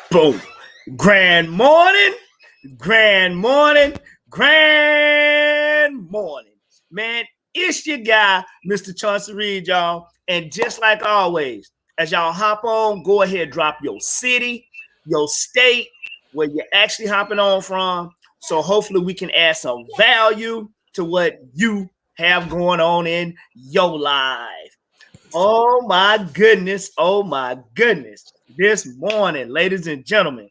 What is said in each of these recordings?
Boom. Grand morning, grand morning, grand morning. Man, it's your guy, Mr. Chauncey Reed, y'all. And just like always, as y'all hop on, go ahead, drop your city, your state, where you're actually hopping on from. So hopefully we can add some value to what you have going on in your life. Oh my goodness. Oh my goodness. This morning, ladies and gentlemen,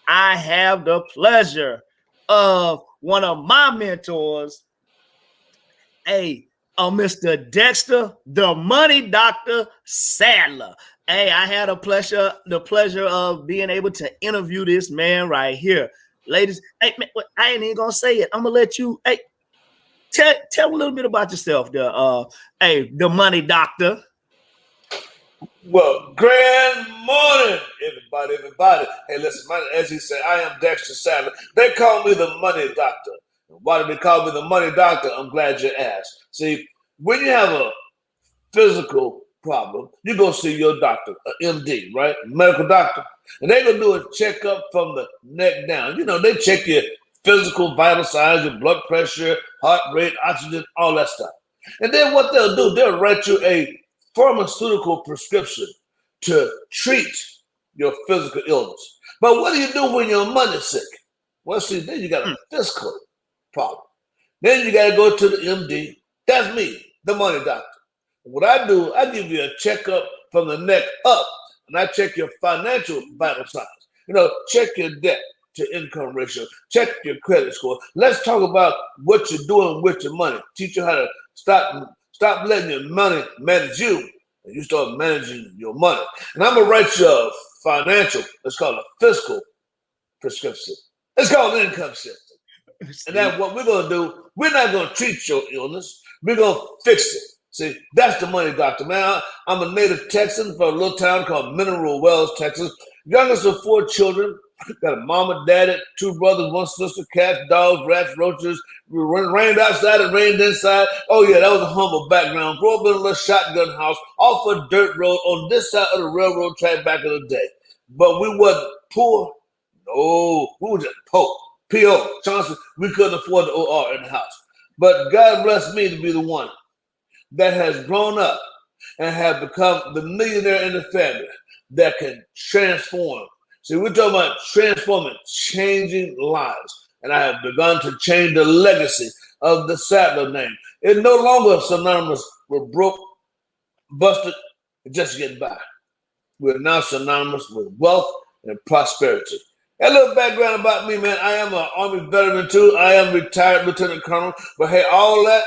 I have the pleasure of one of my mentors, Mr. Dexter, the Money Doctor Sadler. Hey, I had the pleasure of being able to interview this man right here. Ladies, hey, man, I ain't even gonna say it. I'm gonna let you tell a little bit about yourself, the Money Doctor. Well, grand morning, everybody. Hey, listen, as he said, I am Dexter Sadler. They call me the Money Doctor. Why do they call me the Money Doctor? I'm glad you asked. See, when you have a physical problem, you go see your doctor, an MD, right? Medical doctor. And they're going to do a checkup from the neck down. You know, they check your physical vital signs, your blood pressure, heart rate, oxygen, all that stuff. And then what they'll do, they'll write you a pharmaceutical prescription to treat your physical illness. But what do you do when your money's sick? Well, see, then you got a fiscal problem. Then you got to go to the MD. That's me, the Money Doctor. What I do, I give you a checkup from the neck up, and I check your financial vital signs. You know, check your debt to income ratio, check your credit score. Let's talk about what you're doing with your money. Teach you how to stop letting your money manage you, and you start managing your money. And I'm gonna write you a financial, let's call it a fiscal prescription. It's called income shifting. And that's what we're gonna do. We're not gonna treat your illness. We're gonna fix it. See, that's the Money Doctor, man. I'm a native Texan from a little town called Mineral Wells, Texas. Youngest of 4 children. Got a mama, daddy, 2 brothers, 1 sister, cats, dogs, rats, roaches. Rained outside and rained inside. Oh, yeah, that was a humble background. Grew up in a little shotgun house off a dirt road on this side of the railroad track back in the day. But we wasn't poor. No, we were just poor. P.O. Chauncey, we couldn't afford the O.R. in the house. But God blessed me to be the one that has grown up and have become the millionaire in the family that can transform. See, we're talking about transforming, changing lives. And I have begun to change the legacy of the Sadler name. It's no longer synonymous with broke, busted, and just getting by. We're now synonymous with wealth and prosperity. A little background about me, man. I am an Army veteran too. I am retired Lieutenant Colonel. But hey, all that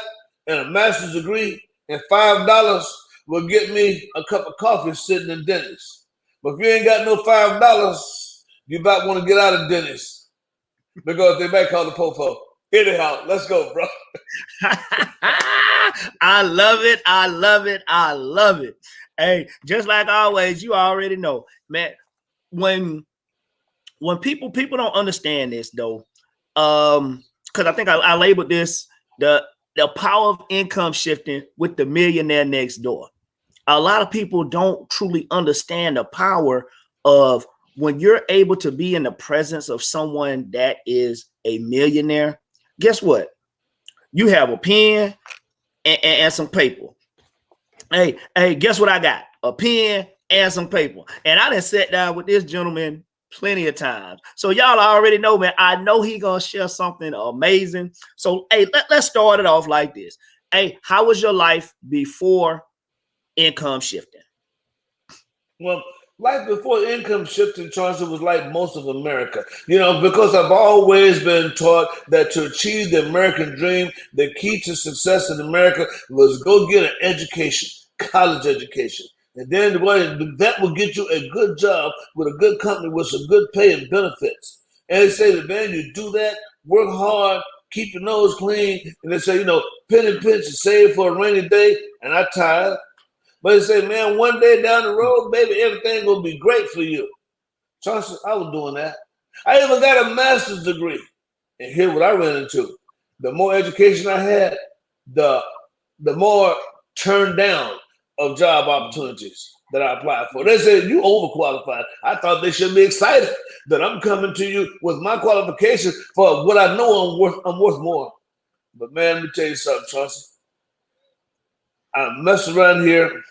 and a master's degree and $5 will get me a cup of coffee sitting in Denny's. But if you ain't got no $5, you might want to get out of Denny's because they might call the popo. Anyhow, let's go, bro. I love it. I love it. I love it. Hey, just like always, you already know, man. When people don't understand this though, because I think I labeled this the power of income shifting with the millionaire next door. A lot of people don't truly understand the power of when you're able to be in the presence of someone that is a millionaire. Guess what? You have a pen and some paper. Hey, guess what I got? A pen and some paper. And I done sat down with this gentleman plenty of times. So y'all already know, man, I know he gonna share something amazing. So, hey, let's start it off like this. Hey, how was your life before income shifting? Well, life before income shifting, Chauncey, was like most of America. You know, because I've always been taught that to achieve the American dream, the key to success in America was go get an education, college education. And then that will get you a good job with a good company with some good pay and benefits. And they say that, man, you do that, work hard, keep your nose clean. And they say, you know, penny pinch and save for a rainy day. And I tired. But they say, man, one day down the road, baby, everything will be great for you. Chauncey, I was doing that. I even got a master's degree. And here's what I ran into. The more education I had, the more turned down of job opportunities. that I applied for. They said, you overqualified. I thought they should be excited that I'm coming to you with my qualifications for what I know I'm worth more. But man, let me tell you something, Chauncey. I messed around here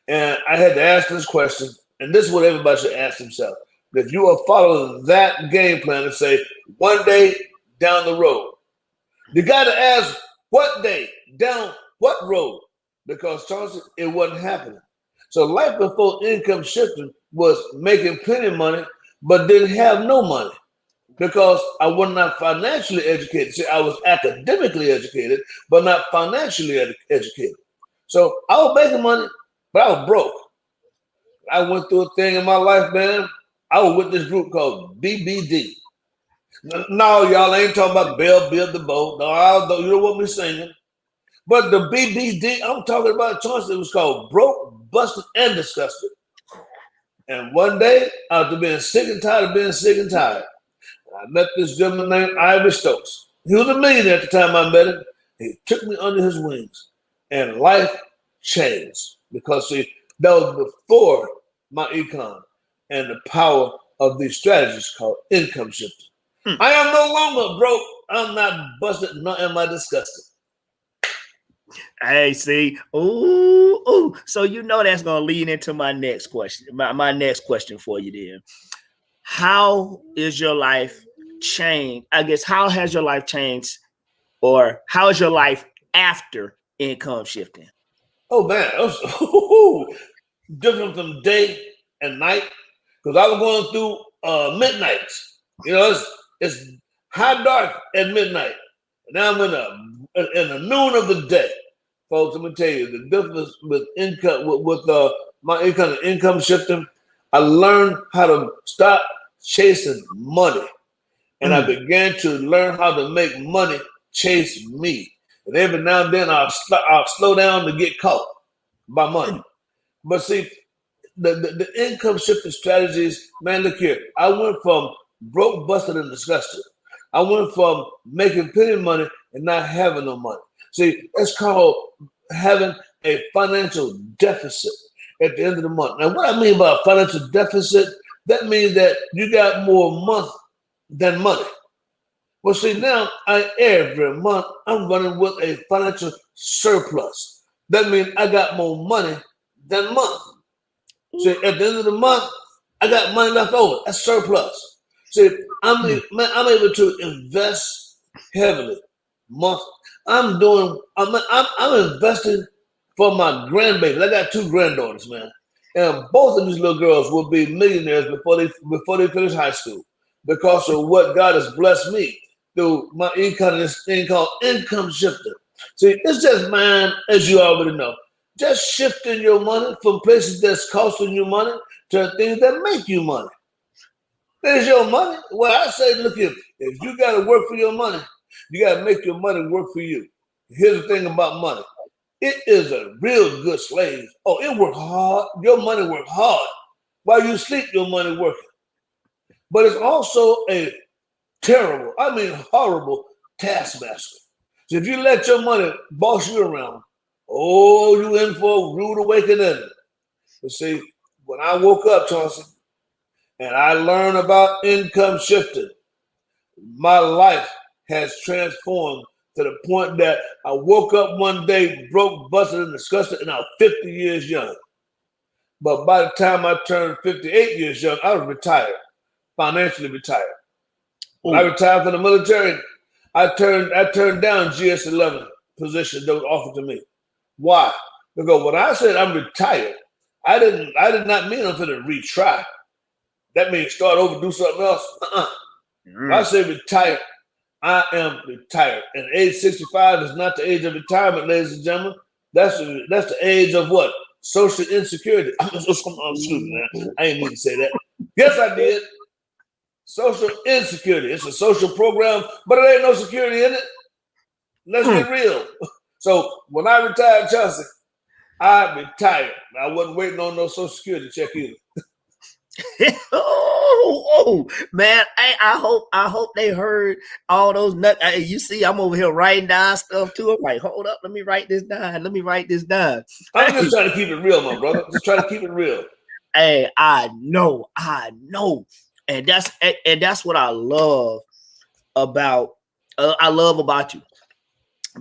and I had to ask this question, and this is what everybody should ask themselves. If you are following that game plan and say, one day down the road, you got to ask what day, down what road, because Chauncey, it wasn't happening. So life before income shifting was making plenty of money, but didn't have no money because I was not financially educated. See, I was academically educated, but not financially educated. So I was making money, but I was broke. I went through a thing in my life, man. I was with this group called BBD. No, y'all ain't talking about Bell Build the Boat. No, you don't want me singing. But the BBD, I'm talking about choice. It was called Broke, Busted, and Disgusted. And one day, after being sick and tired of being sick and tired, I met this gentleman named Ivy Stokes. He was a millionaire at the time I met him. He took me under his wings, and life changed because, see, that was before my econ and the power of these strategies called income shifting. I am no longer broke. I'm not busted, nor am I disgusted. Hey, see, ooh. So you know that's gonna lead into my next question. My next question for you then. How is your life changed? I guess how has your life changed, or how is your life after income shifting? Oh man, it was different from day and night because I was going through midnights. You know, it's high dark at midnight. Now I'm in the noon of the day. Folks, let me tell you the difference with income with my income shifting. I learned how to stop chasing money, and I began to learn how to make money chase me. And every now and then I'll slow down to get caught by money. But see, the income shifting strategies, man, look here. I went from broke, busted, and disgusted. I went from making plenty of money and not having no money. See, it's called having a financial deficit at the end of the month. Now, what I mean by a financial deficit, that means that you got more month than money. Well, see, now every month I'm running with a financial surplus. That means I got more money than month. See, at the end of the month, I got money left over. That's surplus. See, I'm able to invest heavily. I'm investing for my grandbabies. I got 2 granddaughters, man, and both of these little girls will be millionaires before they finish high school because of what God has blessed me through my income. This thing called income shifting. See, it's just mine, as you already know. Just shifting your money from places that's costing you money to things that make you money. There's your money. Well, I say, look here, if you got to work for your money, you got to make your money work for you. Here's the thing about money. It is a real good slave. Oh, it works hard. Your money works hard. While you sleep, your money working. But it's also a terrible, I mean horrible taskmaster. So if you let your money boss you around, oh, you in for a rude awakening. But see, when I woke up, Chauncey, and I learned about income shifting, my life has transformed to the point that I woke up one day broke, busted, and disgusted, and I was 50 years young. But by the time I turned 58 years young, I was retired, financially retired. When I retired from the military, I turned down GS-11 position that was offered to me. Why? Because when I said I'm retired, I did not mean I'm going to retry. That means start over, do something else. When I say retired, I am retired. And age 65 is not the age of retirement, ladies and gentlemen. That's the age of what? Social insecurity. Excuse me, man. I didn't mean to say that. Yes, I did. Social insecurity. It's a social program, but it ain't no security in it. Let's get real. So when I retired, Chelsea, I retired. I wasn't waiting on no Social Security check either. Oh, man! Hey, I hope they heard all those nuts. Hey, you see, I'm over here writing down stuff too. I'm like, hold up, let me write this down. Let me write this down. I'm just trying to keep it real, my brother. Just try to keep it real. Hey, I know, and that's what I love about you,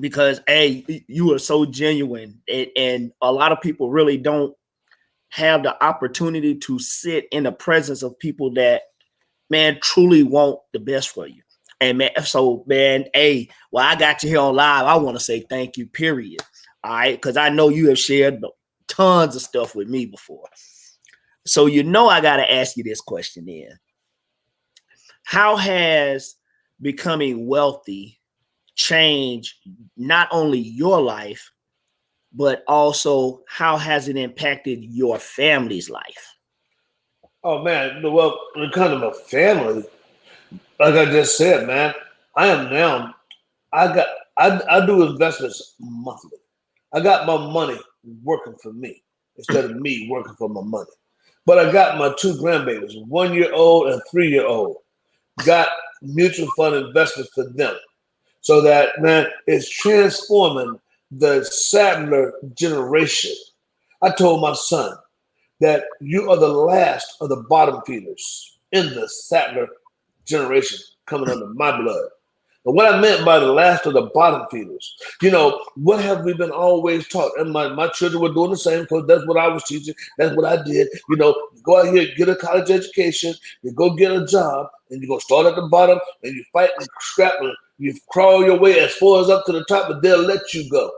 because you are so genuine, and a lot of people really don't have the opportunity to sit in the presence of people that, man, truly want the best for you. And man, so man, well, I got you here on live. I want to say thank you, period. All right, because I know you have shared tons of stuff with me before. So I got to ask you this question then. How has becoming wealthy changed not only your life, but also how has it impacted your family's life? Oh man, well, when it comes to my family, like I just said, man, I am now. I do investments monthly. I got my money working for me instead of me working for my money. But I got my two grandbabies, 1-year-old and 3-year-old. Got mutual fund investments for them. So that, man, it's transforming the Sadler generation. I told my son that you are the last of the bottom feeders in the Sadler generation coming under my blood. And what I meant by the last of the bottom feeders, what have we been always taught? And my children were doing the same, because that's what I was teaching. That's what I did. Go out here, get a college education, you go get a job, and you go start at the bottom, and you fight and scrap, and you crawl your way as far as up to the top, but they'll let you go.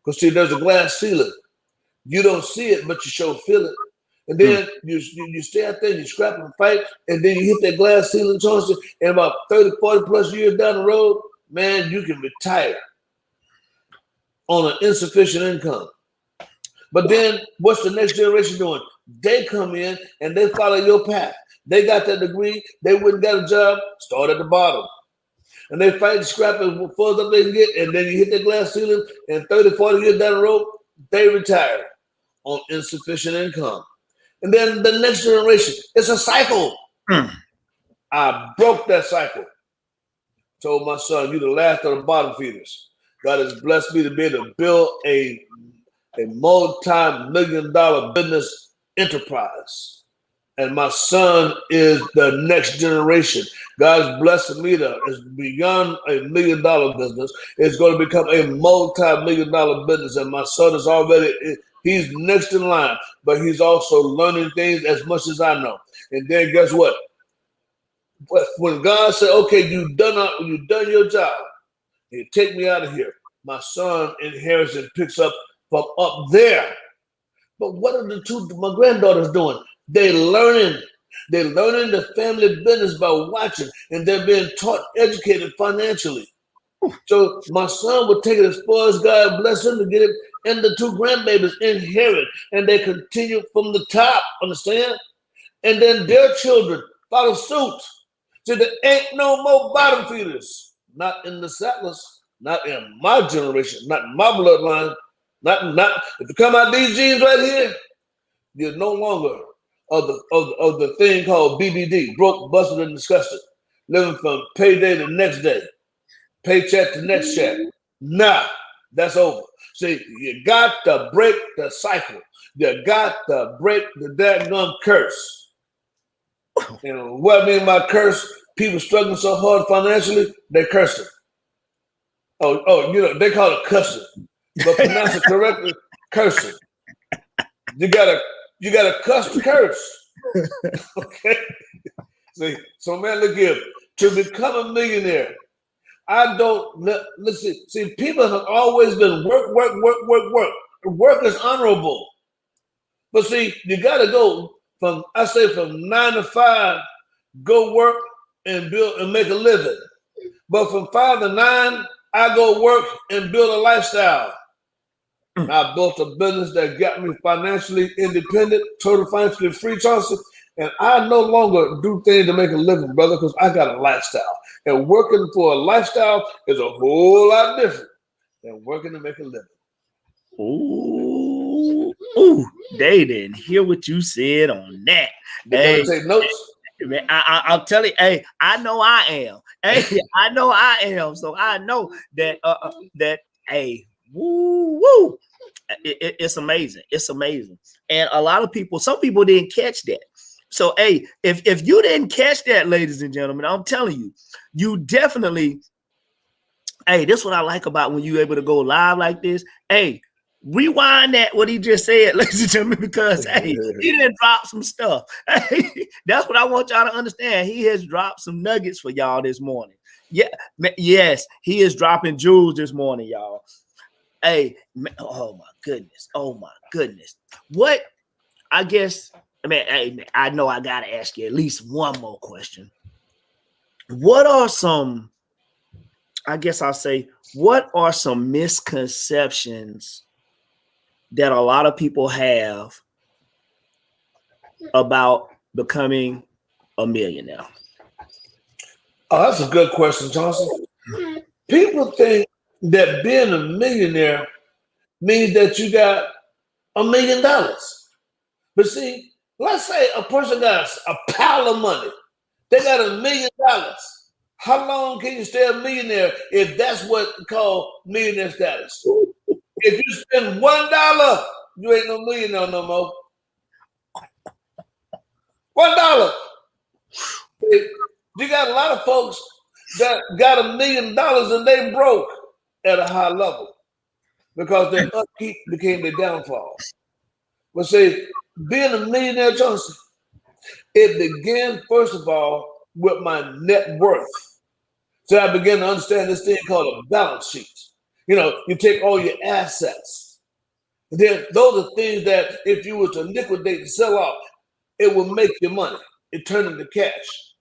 Because see, there's a glass ceiling. You don't see it, but you sure feel it. And then you stay out there, you scrap and fight, and then you hit that glass ceiling, Chauncey, and about 30, 40 plus years down the road, man, you can retire on an insufficient income. But then what's the next generation doing? They come in and they follow your path. They got that degree, they wouldn't got a job, start at the bottom. And they fight and scrap as far as up they can get, and then you hit that glass ceiling, and 30, 40 years down the road, they retire on insufficient income. And then the next generation, it's a cycle. I broke that cycle. Told my son, you're the last of the bottom feeders. God has blessed me to be able to build a multi-million-dollar business enterprise. And my son is the next generation. God's blessed me to, is beyond a $1 million business. It's going to become a multi-million-dollar business. And my son is already, he's next in line, but he's also learning things as much as I know. And then guess what? When God said, okay, you've done your job, you take me out of here, my son inherits and picks up from up there. But what are my granddaughters doing? They're learning the family business by watching, and they're being taught, educated financially. So my son would take it as far as God bless him to get it, and the two grandbabies inherit, and they continue from the top, understand? And then their children follow suit. So there ain't no more bottom feeders. Not in the settlers, not in my generation, not in my bloodline, not if you come out these genes right here, you're no longer of the thing called BBD, broke, busted, and disgusted, living from payday to next day, paycheck to next check. Nah, that's over. See, you got to break the cycle. You got to break the daggone curse. What I mean by curse, people struggling so hard financially, they're cursing. They call it cussing. But pronounce it correctly, cursing. You gotta cuss the curse. Okay? See, so man, look here. To become a millionaire, I don't listen. See, people have always been work. Work is honorable. But see, you gotta go from 9 to 5, go work and build and make a living. But from 5 to 9, I go work and build a lifestyle. I built a business that got me financially independent, total financially free, Chauncey. And I no longer do things to make a living, brother, because I got a lifestyle. And working for a lifestyle is a whole lot different than working to make a living. Ooh, they didn't hear what you said on that. They gotta take notes. Man, I'm telling you, hey, I know I am. Hey, I know I am. So I know that hey, woo woo. It's amazing. It's amazing. And a lot of people, some people didn't catch that. So hey, if you didn't catch that, ladies and gentlemen, I'm telling you, you definitely, hey, this is what I like about when you're able to go live like this. Hey, rewind that what he just said, ladies and gentlemen, because hey, he didn't drop some stuff. Hey, that's what I want y'all to understand. He has dropped some nuggets for y'all this morning. Yeah, yes, he is dropping jewels this morning, y'all. Hey, oh my goodness, oh my goodness. What? I guess, I mean, I know I gotta ask you at least one more question. What are some? I guess I'll say, what are some misconceptions that a lot of people have about becoming a millionaire? Oh, that's a good question, Johnson. People think that being a millionaire means that you got $1,000,000. But see, let's say a person got a pile of money. They got $1,000,000. How long can you stay a millionaire if that's what called millionaire status? If you spend $1, you ain't no millionaire no more. $1. You got a lot of folks that got $1,000,000 and they broke at a high level because their upkeep became their downfall. But see, being a millionaire, Johnson, it began first of all with my net worth. So I began to understand this thing called a balance sheet. You know, you take all your assets. And then those are things that if you were to liquidate and sell off, it will make your money. It turned into cash.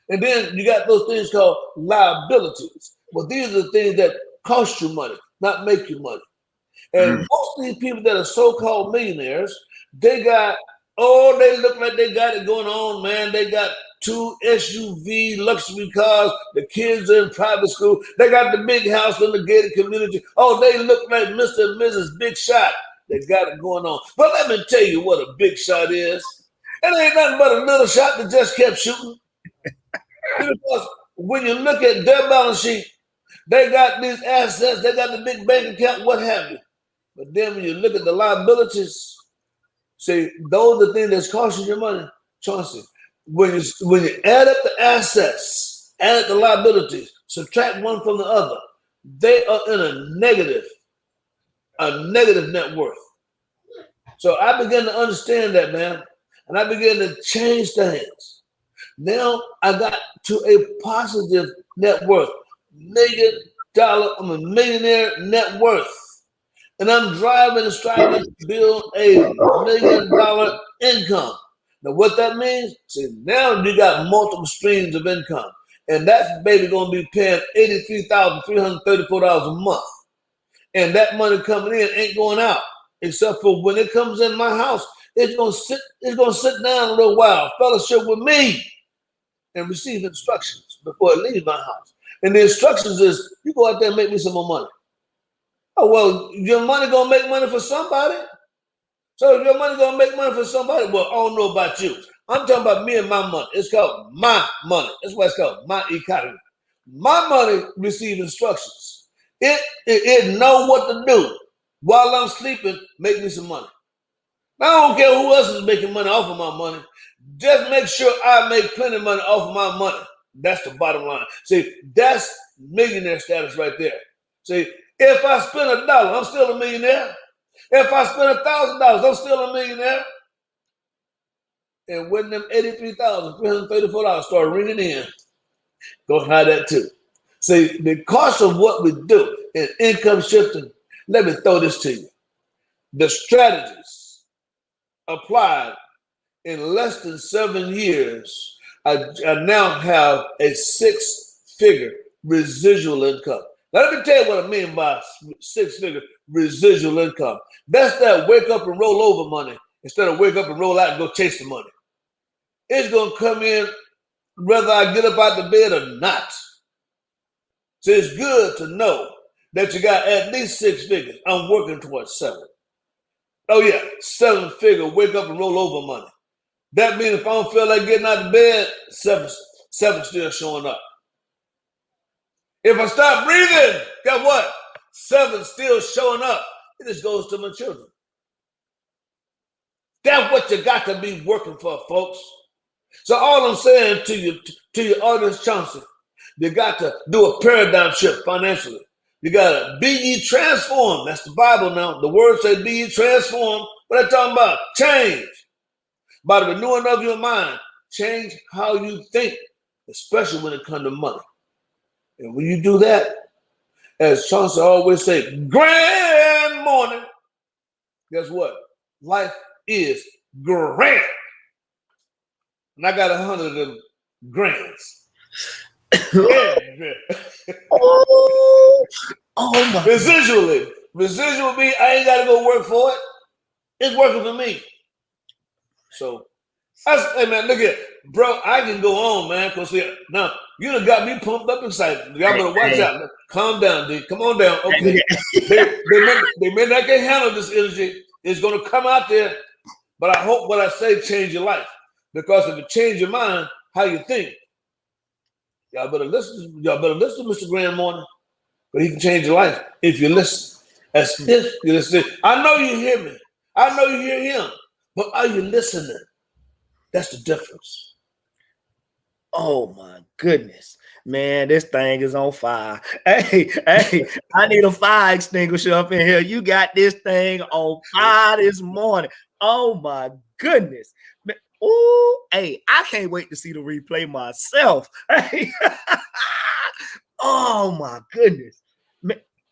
And then you got those things called liabilities. Well, these are the things that cost you money, not make you money. And most of these people that are so-called millionaires, they got, oh, they look like they got it going on, man. They got 2 SUV luxury cars. The kids are in private school. They got the big house in the gated community. Oh, they look like Mr. and Mrs. Big Shot. They got it going on. But let me tell you what a big shot is. It ain't nothing but a little shot that just kept shooting. Because when you look at their balance sheet, they got these assets, they got the big bank account, what have you. But then when you look at the liabilities, see, those are the things that's costing you money. Chauncey, when you add up the assets, add up the liabilities, subtract one from the other, they are in a negative net worth. So I began to understand that, man, and I began to change things. Now I got to a positive net worth, I'm a millionaire net worth. And I'm driving and striving to build a $1,000,000 income. Now, what that means, see, now you got multiple streams of income. And that's baby going to be paying $83,334 a month. And that money coming in ain't going out, except for when it comes in my house, it's gonna sit down a little while, fellowship with me, and receive instructions before it leaves my house. And the instructions is, you go out there and make me some more money. Oh, well, your money gonna make money for somebody. So if your money gonna make money for somebody, well, I don't know about you. I'm talking about me and my money. It's called my money. That's why it's called my economy. My money receives instructions. It know what to do. While I'm sleeping, make me some money. I don't care who else is making money off of my money. Just make sure I make plenty of money off of my money. That's the bottom line. See, that's millionaire status right there. See, if I spend $1, I'm still a millionaire. If I spend $1,000, I'm still a millionaire. And when them $83,334 start ringing in, go hide that too. See, because of what we do in income shifting, let me throw this to you. The strategies applied in less than 7 years, I now have a 6-figure residual income. Now, let me tell you what I mean by 6-figure residual income. That's that wake up and roll over money instead of wake up and roll out and go chase the money. It's going to come in whether I get up out the bed or not. So it's good to know that you got at least 6 figures. I'm working towards 7. Oh, yeah, 7-figure wake up and roll over money. That means if I don't feel like getting out of bed, seven still showing up. If I stop breathing, guess what? 7 still showing up. It just goes to my children. That's what you got to be working for, folks. So all I'm saying to you, to your audience, Chauncey, you got to do a paradigm shift financially. You got to be ye transformed. That's the Bible now. The word says be ye transformed. What I'm talking about? Change. By the renewing of your mind. Change how you think, especially when it comes to money. And when you do that, as Chauncey always say, grand morning. Guess what? Life is grand. And I got 100 of them grands. Yeah. Oh my. Residually me, I ain't got to go work for it. It's working for me. So, hey man, look at, bro, I can go on, man, because now you done got me pumped up excited. Y'all better watch out. Calm down, D. Come on down. Okay. they may not can handle this energy. It's going to come out there, but I hope what I say change your life. Because if it change your mind, how you think, y'all better listen to Mr. Grand Morning, but he can change your life if you listen. As if you listen. I know you hear me. I know you hear him. But are you listening? That's the difference. Oh my goodness. Man, this thing is on fire. Hey, I need a fire extinguisher up in here. You got this thing on fire this morning. Oh my goodness. Oh, hey, I can't wait to see the replay myself. Hey. Oh my goodness.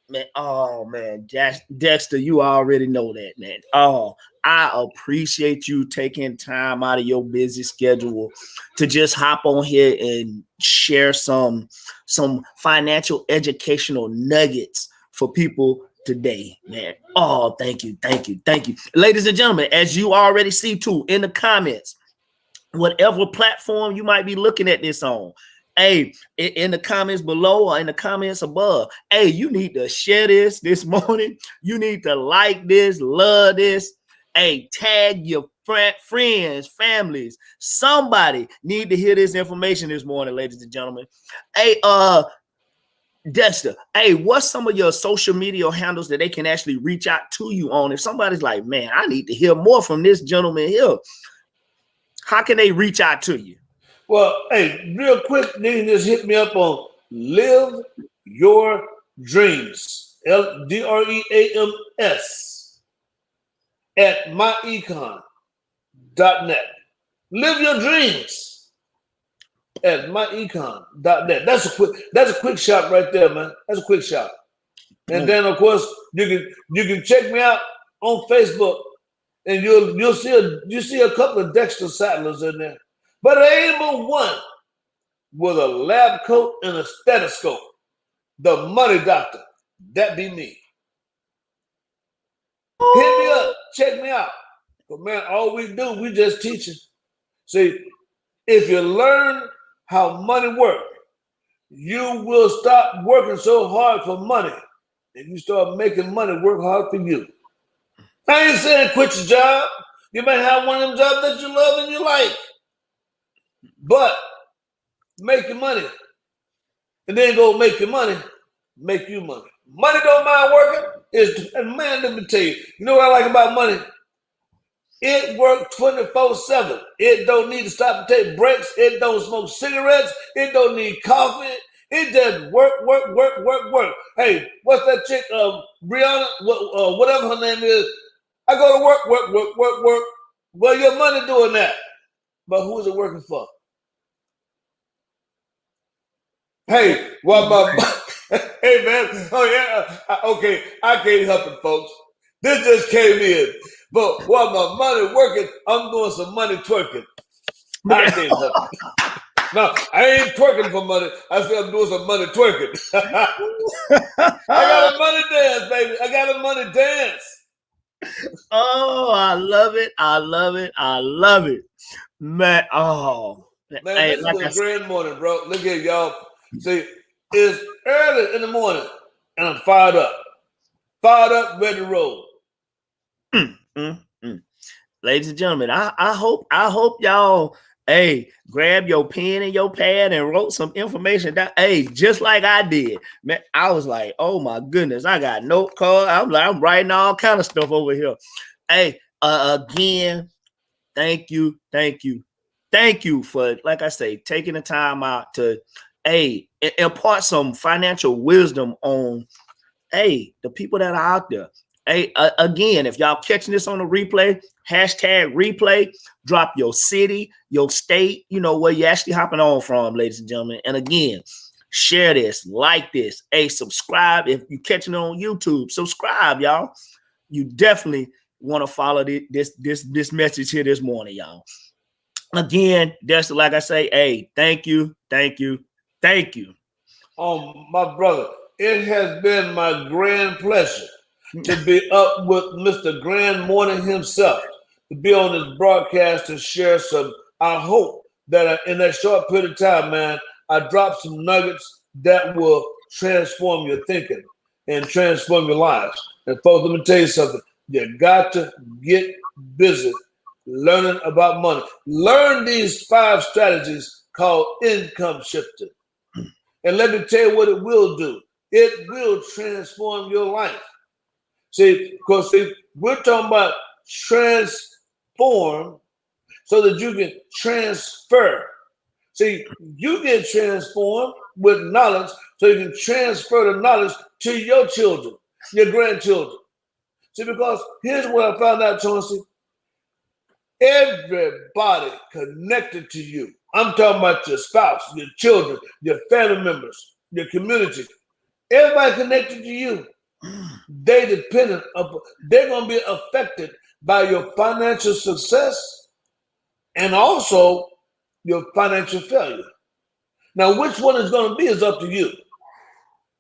Man, oh man, Dexter, you already know that, man. Oh, I appreciate you taking time out of your busy schedule to just hop on here and share some financial educational nuggets for people today, man. Oh, thank you. Ladies and gentlemen, as you already see too in the comments, whatever platform you might be looking at this on, hey, in the comments below or in the comments above, hey, you need to share this morning. You need to like this, love this. Hey, tag your friends, families. Somebody need to hear this information this morning, ladies and gentlemen. Hey, Dexter, hey, what's some of your social media handles that they can actually reach out to you on? If somebody's like, man, I need to hear more from this gentleman here, how can they reach out to you? Well, hey, real quick, then just hit me up on Live Your Dreams, DREAMS, at myecon.net. Live your dreams at myecon.net. That's a quick shot right there, man. That's a quick shot. And then of course you can check me out on Facebook, and you'll see a couple of Dexter Sattlers in there. But there ain't but one with a lab coat and a stethoscope. The money doctor. That be me. Hit me up. Check me out. But man, all we do, we just teaching. See, if you learn how money works, you will stop working so hard for money, and you start making money work hard for you. I ain't saying quit your job. You may have one of them jobs that you love and you like, but make your money, and then go make your money, make you money. Money don't mind working. And man, let me tell you, you know what I like about money? It works 24/7. It don't need to stop to take breaks. It don't smoke cigarettes. It don't need coffee. It just work. Hey, what's that chick? Brianna, whatever her name is. I go to work. Well, your money doing that, but who is it working for? Hey, what my hey man? Oh yeah. Okay, I can't help it, folks. This just came in. But while my money working, I'm doing some money twerking. I can't help it. No, I ain't twerking for money. I said I'm doing some money twerking. I got a money dance, baby. I got a money dance. Oh, I love it. Man, oh. Man, hey, this is a grand morning, bro. Look at y'all. See, it's early in the morning, and I'm fired up. Ready to roll. ladies and gentlemen, I hope y'all, hey, grab your pen and your pad and wrote some information down. Hey, just like I did, man. I was like, oh my goodness, I got note card. I'm writing all kind of stuff over here. Hey, again, thank you for, like I say, taking the time out to, hey, impart some financial wisdom on, hey, the people that are out there. Hey, again, if y'all catching this on the replay, hashtag replay, drop your city, your state, where you actually hopping on from, ladies and gentlemen. And again, share this, like this, hey, subscribe. If you catching it on YouTube, subscribe, y'all. You definitely want to follow this message here this morning, y'all. Again, that's like I say, hey, thank you. My brother, it has been my grand pleasure to be up with Mr. Grand Morning himself, to be on this broadcast to share some. I hope that in that short period of time, man, I dropped some nuggets that will transform your thinking and transform your lives. And folks, let me tell you something. You got to get busy learning about money. Learn these 5 strategies called income shifting. And let me tell you what it will do. It will transform your life. See, because we're talking about transform so that you can transfer. See, you get transformed with knowledge so you can transfer the knowledge to your children, your grandchildren. See, because here's what I found out, Chauncey. Everybody connected to you. I'm talking about your spouse, your children, your family members, your community. Everybody connected to you. They're going to be affected by your financial success and also your financial failure. Now, which one is going to be is up to you.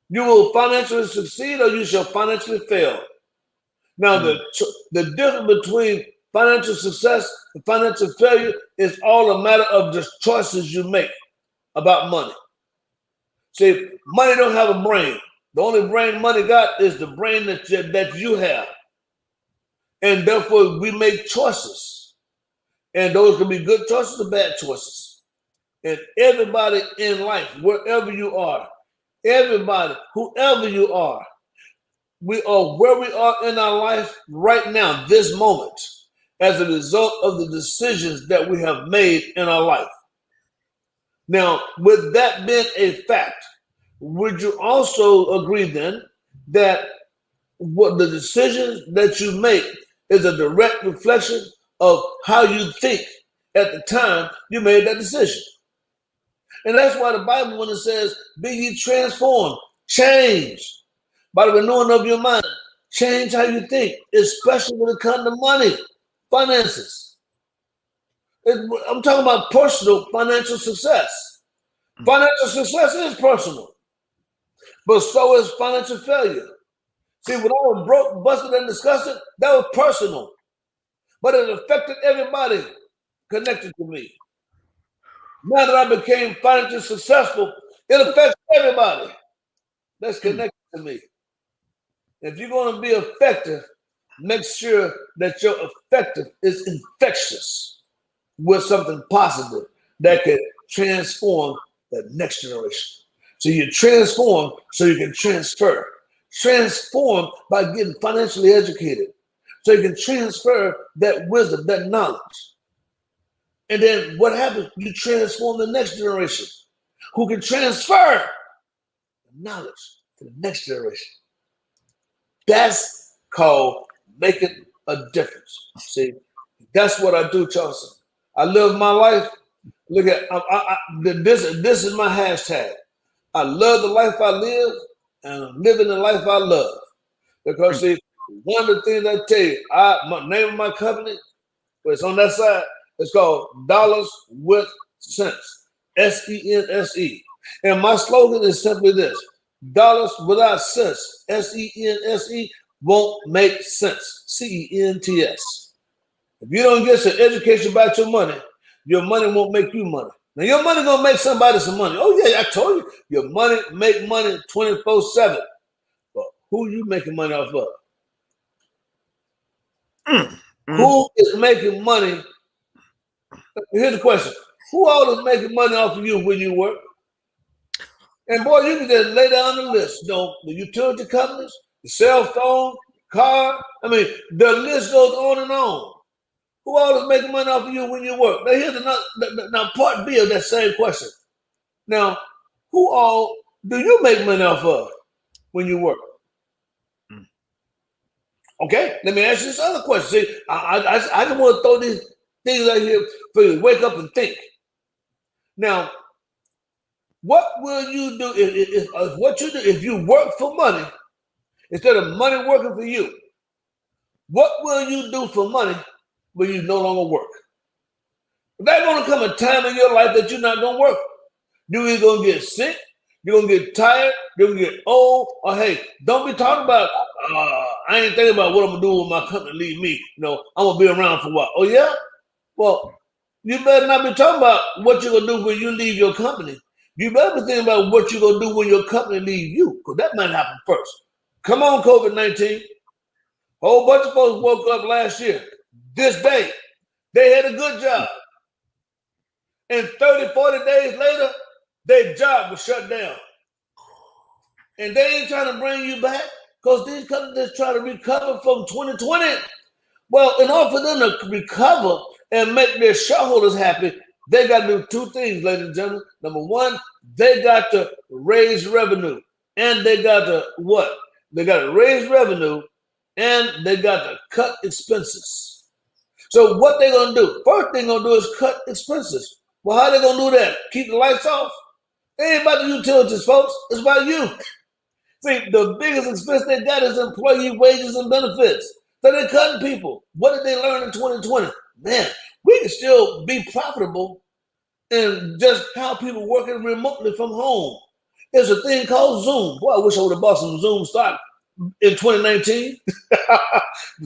You will financially succeed or you shall financially fail. Now, the difference between financial success and financial failure is all a matter of the choices you make about money. See, money don't have a brain. The only brain money got is the brain that you have. And therefore, we make choices. And those can be good choices or bad choices. And everybody in life, wherever you are, everybody, whoever you are, we are where we are in our life right now, this moment, as a result of the decisions that we have made in our life. Now, with that being a fact, would you also agree then that what the decisions that you make is a direct reflection of how you think at the time you made that decision? And that's why the Bible, when it says, be ye transformed, change by the renewing of your mind, change how you think, especially when it comes to money, finances. I'm talking about personal financial success. Financial success is personal, but so is financial failure. See, when I was broke, busted, and disgusted, that was personal, but it affected everybody connected to me. Now that I became financially successful, it affects everybody that's connected to me. If you're going to be effective, make sure that your effective is infectious with something positive that can transform the next generation. So you transform so you can transfer. Transform by getting financially educated so you can transfer that wisdom, that knowledge. And then what happens? You transform the next generation who can transfer knowledge to the next generation. That's called making a difference. See, that's what I do, Chauncey. I live my life. Look at this is my hashtag. I love the life I live, and I'm living the life I love. Because see, one of the things I tell you, my name of my company, it's on that side. It's called Dollars with Sense, SENSE. And my slogan is simply this: dollars without sense, SENSE, won't make sense, CENTS. If you don't get some education about your money won't make you money. Now your money gonna make somebody some money. Oh yeah, I told you, your money make money 24/7. But who you making money off of? Who is making money? Here's the question. Who all is making money off of you when you work? And boy, you can just lay down the list. You know, the utility companies, the cell phone, car. I mean, the list goes on and on. Who all is making money off of you when you work? Now, here's another, now part B of that same question. Now, who all do you make money off of when you work? Okay, let me ask you this other question. See, I just want to throw these things out here for you to wake up and think. Now, what will you do if you work for money instead of money working for you? What will you do for money when you no longer work? There's going to come a time in your life that you're not going to work. You're either going to get sick, you're going to get tired, you're going to get old, or hey, don't be talking about, I ain't thinking about what I'm going to do when my company leave me. You know, I'm going to be around for what? Oh, yeah? Well, you better not be talking about what you're going to do when you leave your company. You better be thinking about what you're going to do when your company leave you, because that might happen first. Come on, COVID-19. Whole bunch of folks woke up last year. This day, they had a good job. And 30, 40 days later, their job was shut down. And they ain't trying to bring you back because these companies trying to recover from 2020. Well, in order for them to recover and make their shareholders happy, they got to do two things, ladies and gentlemen. Number one, they got to raise revenue. And they got to what? They got to raise revenue and they got to cut expenses. So what they're going to do? First thing they're going to do is cut expenses. Well, how they going to do that? Keep the lights off? It ain't about the utilities, folks. It's about you. See, the biggest expense they got is employee wages and benefits. So they're cutting people. What did they learn in 2020? Man, we can still be profitable in just how people working remotely from home. There's a thing called Zoom. Boy, I wish I would have bought some Zoom stock in 2019.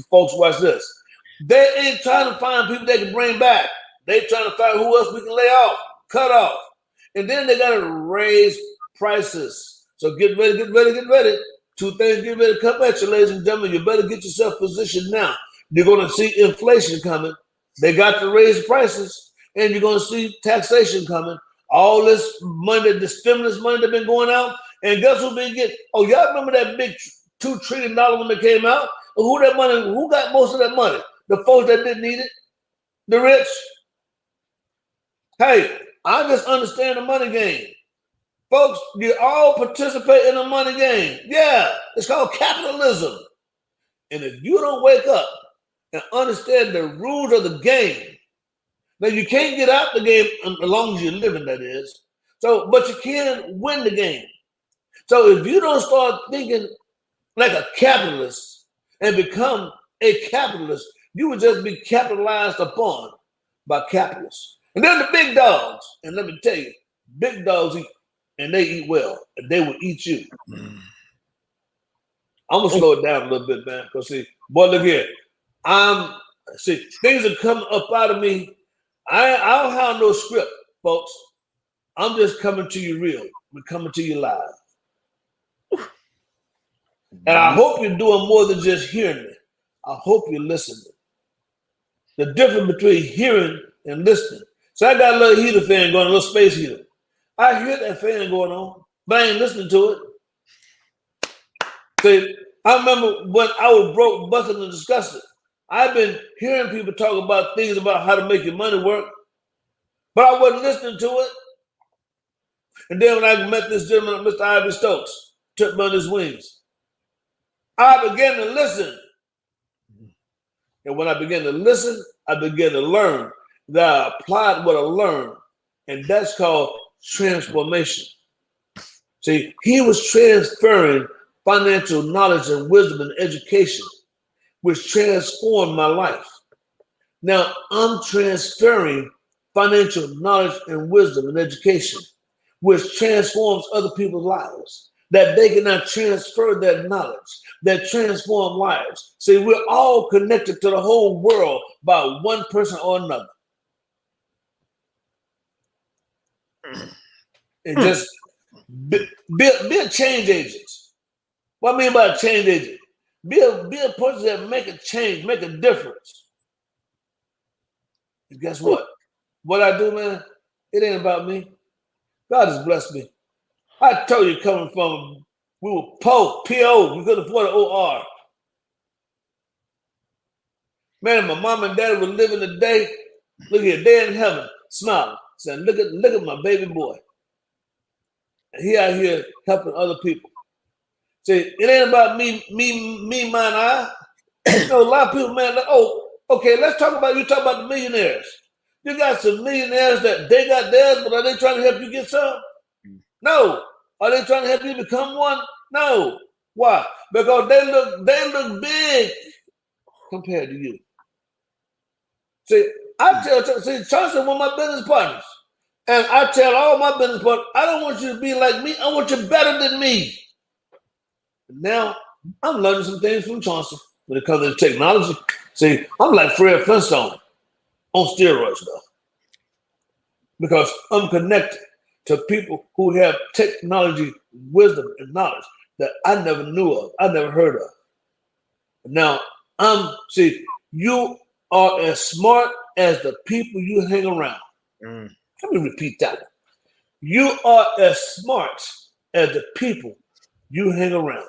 Folks, watch this. They ain't trying to find people they can bring back. They trying to find who else we can lay off, cut off. And then they got to raise prices. So get ready, get ready, get ready. Two things get ready to come at you, ladies and gentlemen. You better get yourself positioned now. You're going to see inflation coming. They got to raise prices. And you're going to see taxation coming. All this money, the stimulus money that's been going out. And guess who been getting? Oh, y'all remember that big $2 trillion when it came out? Who that money? Who got most of that money? The folks that didn't need it? The rich? Hey, I just understand the money game. Folks, you all participate in the money game. Yeah, it's called capitalism. And if you don't wake up and understand the rules of the game, now you can't get out the game as long as you're living, that is. So, but you can win the game. So if you don't start thinking like a capitalist and become a capitalist, you would just be capitalized upon by capitalists. And then the big dogs, and let me tell you, big dogs eat, and they eat well, and they will eat you. I'm gonna slow it down a little bit, man. Because see, boy, look here. Things are coming up out of me. I don't have no script, folks. I'm just coming to you real. We're coming to you live. And I hope you're doing more than just hearing me. I hope you're listening. The difference between hearing and listening. So I got a little heater fan going, a little space heater. I hear that fan going on, but I ain't listening to it. See, I remember when I was broke, busted, and disgusted. I've been hearing people talk about things about how to make your money work, but I wasn't listening to it. And then when I met this gentleman, Mr. Ivy Stokes, took me on his wings, I began to listen. And when I began to listen, I began to learn that I applied what I learned. And that's called transformation. See, he was transferring financial knowledge and wisdom and education, which transformed my life. Now I'm transferring financial knowledge and wisdom and education, which transforms other people's lives, that they cannot transfer that knowledge, that transform lives. See, we're all connected to the whole world by one person or another. And just be a change agent. What I mean by a change agent? Be a person that make a change, make a difference. And guess what? What I do, man, it ain't about me. God has blessed me. I told you coming from, we were poor, P-O, we couldn't afford an O-R. Man, my mom and dad were living the day. Look here, they in heaven, smiling, saying, look at my baby boy. And he out here helping other people. See, it ain't about me, mine, I. You know, a lot of people, man, like, oh, okay, let's talk about, you talk about the millionaires. You got some millionaires that they got theirs, but are they trying to help you get some? No. Are they trying to help you become one? No. Why? Because they look big compared to you. See, Chauncey, one of my business partners. And I tell all my business partners, I don't want you to be like me. I want you better than me. Now, I'm learning some things from Chauncey when it comes to technology. See, I'm like Fred Flintstone on steroids, though. Because I'm connected to people who have technology, wisdom, and knowledge that I never knew of, I never heard of. Now, you are as smart as the people you hang around. Let me repeat that. You are as smart as the people you hang around.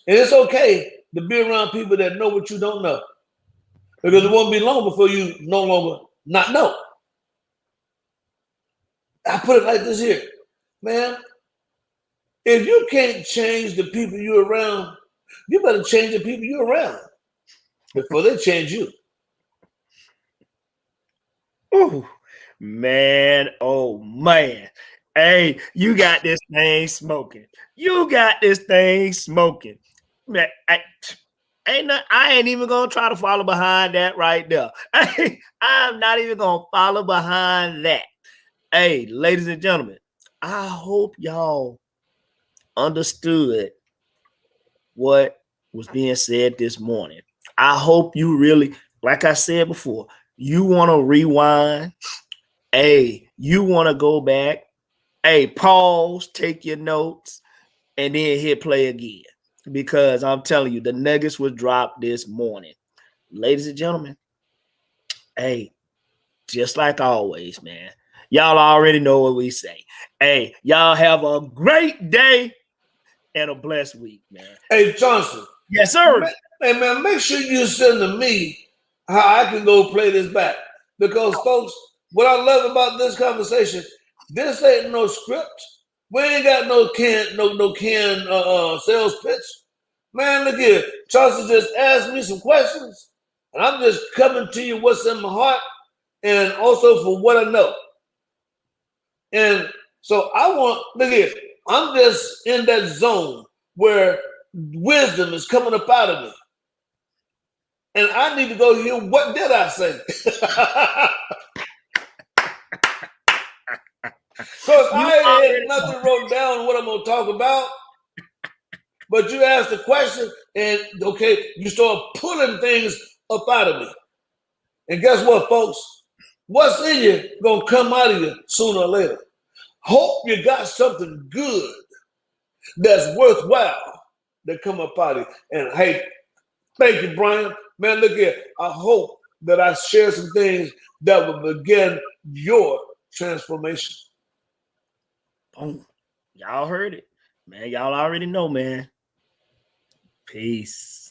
And it's okay to be around people that know what you don't know. Because it won't be long before you no longer not know. I put it like this here. Man, if you can't change the people you're around, you better change the people you're around before they change you. Ooh, man, oh man. Hey, you got this thing smoking. You got this thing smoking. Man, I ain't even gonna try to follow behind that right there. I'm not even gonna follow behind that. Hey, ladies and gentlemen, I hope y'all understood what was being said this morning. I hope you really, like I said before, you want to rewind. Hey, you want to go back. Hey, pause, take your notes, and then hit play again. Because I'm telling you, the nuggets was dropped this morning. Ladies and gentlemen, hey, just like always, man. Y'all already know what we say. Hey, y'all have a great day and a blessed week, man. Hey, Johnson. Yes, sir. Hey, man, make sure you send to me how I can go play this back. Because, folks, what I love about this conversation, this ain't no script. We ain't got no canned sales pitch. Man, look here. Chauncey just asked me some questions, and I'm just coming to you what's in my heart and also for what I know. And so look here, I'm just in that zone where wisdom is coming up out of me. And I need to go hear, what did I say? Because I ain't had nothing wrote down what I'm going to talk about. But you asked the question, and okay, you start pulling things up out of me. And guess what, folks? What's in you going to come out of you sooner or later. Hope you got something good that's worthwhile that come up out of you. And hey, thank you, Brian. Man, look here. I hope that I share some things that will begin your transformation. Boom. Y'all heard it. Man, y'all already know, man. Peace.